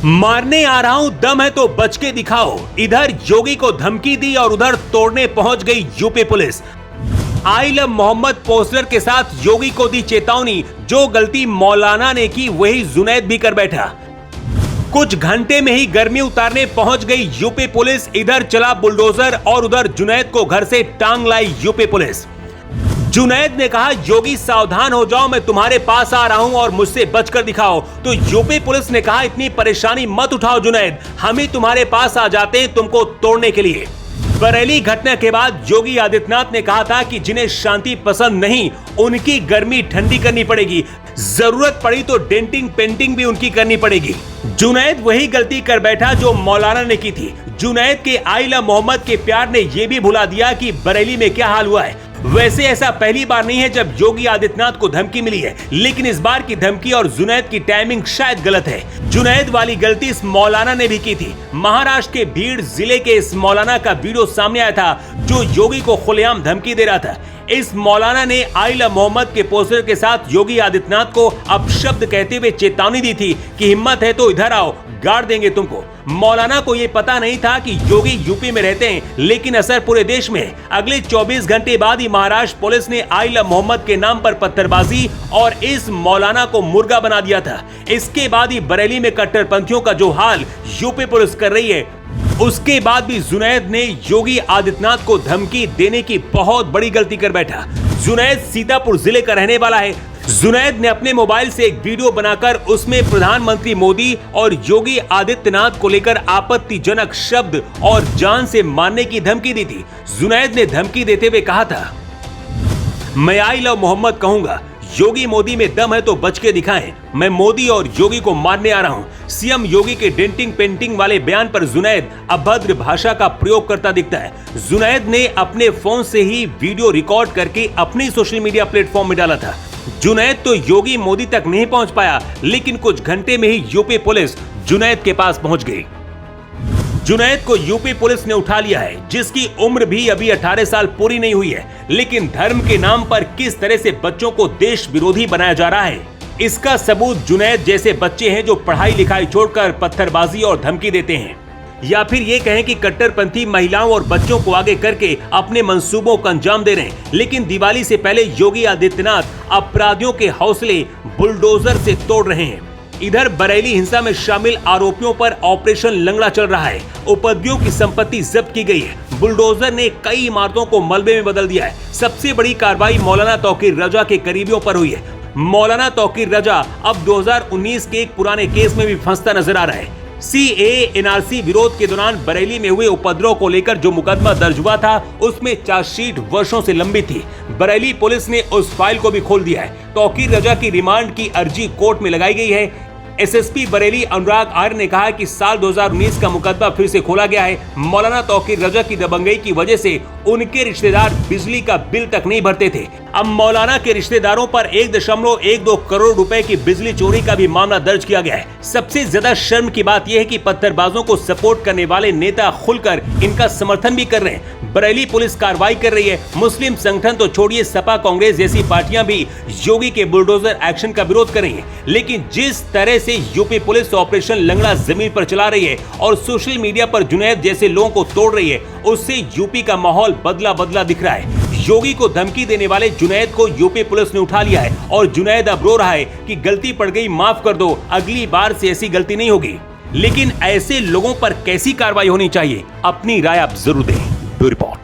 मारने आ रहा हूं, दम है तो बच के दिखाओ। इधर योगी को धमकी दी और उधर तोड़ने पहुंच गई UP police. I love Mohammad poster के साथ योगी को दी चेतावनी, जो गलती मौलाना ने की वही जुनैद भी कर बैठा। कुछ घंटे में ही गर्मी उतारने पहुंच गई यूपी पुलिस। इधर चला बुलडोजर और उधर जुनैद को घर से टांग लाई यूपी पुलिस। जुनैद ने कहा, योगी सावधान हो जाओ, मैं तुम्हारे पास आ रहा हूं और मुझसे बचकर दिखाओ। तो यूपी पुलिस ने कहा, इतनी परेशानी मत उठाओ जुनैद, हम ही तुम्हारे पास आ जाते हैं तुमको तोड़ने के लिए। बरेली घटना के बाद योगी आदित्यनाथ ने कहा था कि जिन्हें शांति पसंद नहीं उनकी गर्मी ठंडी करनी पड़ेगी, जरूरत पड़ी तो डेंटिंग पेंटिंग भी उनकी करनी पड़ेगी। जुनैद वही गलती कर बैठा जो मौलाना ने की थी। जुनैद के आई लव मोहम्मद के प्यार ने यह भी भुला दिया कि बरेली में क्या हाल हुआ है। वैसे ऐसा पहली बार नहीं है जब योगी आदित्यनाथ को धमकी मिली है, लेकिन इस बार की धमकी और जुनैद की टाइमिंग शायद गलत है। जुनैद वाली गलती इस मौलाना ने भी की थी। महाराष्ट्र के भीड़ जिले के इस मौलाना का वीडियो सामने आया था जो योगी को खुलेआम धमकी दे रहा था। इस मौलाना ने आई लव मोहम्मद के पोस्टर के साथ योगी आदित्यनाथ को अपशब्द कहते हुए चेतावनी दी थी कि हिम्मत है तो इधर आओ, गाड़ देंगे तुमको। मौलाना को यह पता नहीं था कि योगी यूपी में रहते हैं, लेकिन असर पूरे देश में है। अगले 24 घंटे बाद ही महाराष्ट्र पुलिस ने आई लव मोहम्मद के नाम पर पत्थरबाजी और इस मौलाना को मुर्गा बना दिया था। इसके बाद ही बरेली में कट्टरपंथियों का जो हाल यूपी पुलिस कर रही है, उसके बाद भी जुनैद ने योगी आदित्यनाथ को धमकी देने की बहुत बड़ी गलती कर बैठा। जुनैद सीतापुर जिले का रहने वाला है। जुनैद ने अपने मोबाइल से एक वीडियो बनाकर उसमें प्रधानमंत्री मोदी और योगी आदित्यनाथ को लेकर आपत्तिजनक शब्द और जान से मारने की धमकी दी थी। जुनैद ने धमकी देते हुए कहा था, मैं आई लव मोहम्मद कहूंगा, योगी मोदी में दम है तो बच के दिखाएं, मैं मोदी और योगी को मारने आ रहा हूं। सीएम योगी के डेंटिंग पेंटिंग वाले बयान पर जुनैद अभद्र भाषा का प्रयोग करता दिखता है। जुनैद ने अपने फोन से ही वीडियो रिकॉर्ड करके अपने सोशल मीडिया प्लेटफॉर्म में डाला था। जुनैद तो योगी मोदी तक नहीं पहुंच पाया, लेकिन कुछ घंटे में ही यूपी पुलिस जुनैद के पास पहुंच गई। जुनैद को यूपी पुलिस ने उठा लिया है, जिसकी उम्र भी अभी 18 साल पूरी नहीं हुई है, लेकिन धर्म के नाम पर किस तरह से बच्चों को देश विरोधी बनाया जा रहा है, इसका सबूत जुनैद जैसे बच्चे हैं जो पढ़ाई लिखाई छोड़कर पत्थरबाजी और धमकी देते हैं, या फिर ये कहें कि कट्टरपंथी महिलाओं और बच्चों को आगे करके अपने मंसूबों को अंजाम दे रहे हैं। लेकिन दिवाली से पहले योगी आदित्यनाथ अपराधियों के हौसले बुलडोजर से तोड़ रहे हैं। इधर बरेली हिंसा में शामिल आरोपियों पर ऑपरेशन लंगड़ा चल रहा है। उपद्रवियों की संपत्ति जब्त की गई है। बुलडोजर ने कई इमारतों को मलबे में बदल दिया है। सबसे बड़ी कार्रवाई मौलाना तौकीर रजा के करीबियों पर हुई है। मौलाना तौकीर रजा अब 2019 के एक पुराने केस में भी फंसता नजर आ रहा है। CAA NRC विरोध के दौरान बरेली में हुए उपद्रव को लेकर जो मुकदमा दर्ज हुआ था, उसमें चार्जशीट वर्षों से लंबी थी। बरेली पुलिस ने उस फाइल को भी खोल दिया है। तौकीर रजा की रिमांड की अर्जी कोर्ट में लगाई गई है। SSP बरेली अनुराग आर्य ने कहा कि साल 2019 का मुकदमा फिर से खोला गया है। मौलाना तौकीर रजा की दबंगई की वजह से उनके रिश्तेदार बिजली का बिल तक नहीं भरते थे। अब मौलाना के रिश्तेदारों पर 1.12 करोड़ रुपए की बिजली चोरी का भी मामला दर्ज किया गया है। सबसे ज्यादा शर्म की बात यह है कि पत्थरबाजों को सपोर्ट करने वाले नेता खुलकर इनका समर्थन भी कर रहे हैं। बरेली पुलिस कार्रवाई कर रही है। मुस्लिम संगठन तो छोड़िए, सपा कांग्रेस जैसी पार्टियां भी योगी के बुलडोजर एक्शन का विरोध कर रही है। लेकिन जिस तरह से यूपी पुलिस ऑपरेशन लंगड़ा जमीन पर चला रही है और सोशल मीडिया पर जुनैद जैसे लोगों को तोड़ रही है, उससे यूपी का माहौल बदला बदला दिख रहा है। योगी को धमकी देने वाले जुनैद को यूपी पुलिस ने उठा लिया है और जुनैद अब रो रहा है कि गलती पड़ गई, माफ कर दो, अगली बार से ऐसी गलती नहीं होगी। लेकिन ऐसे लोगों पर कैसी कार्रवाई होनी चाहिए, अपनी राय आप जरूर दें। Bureau report.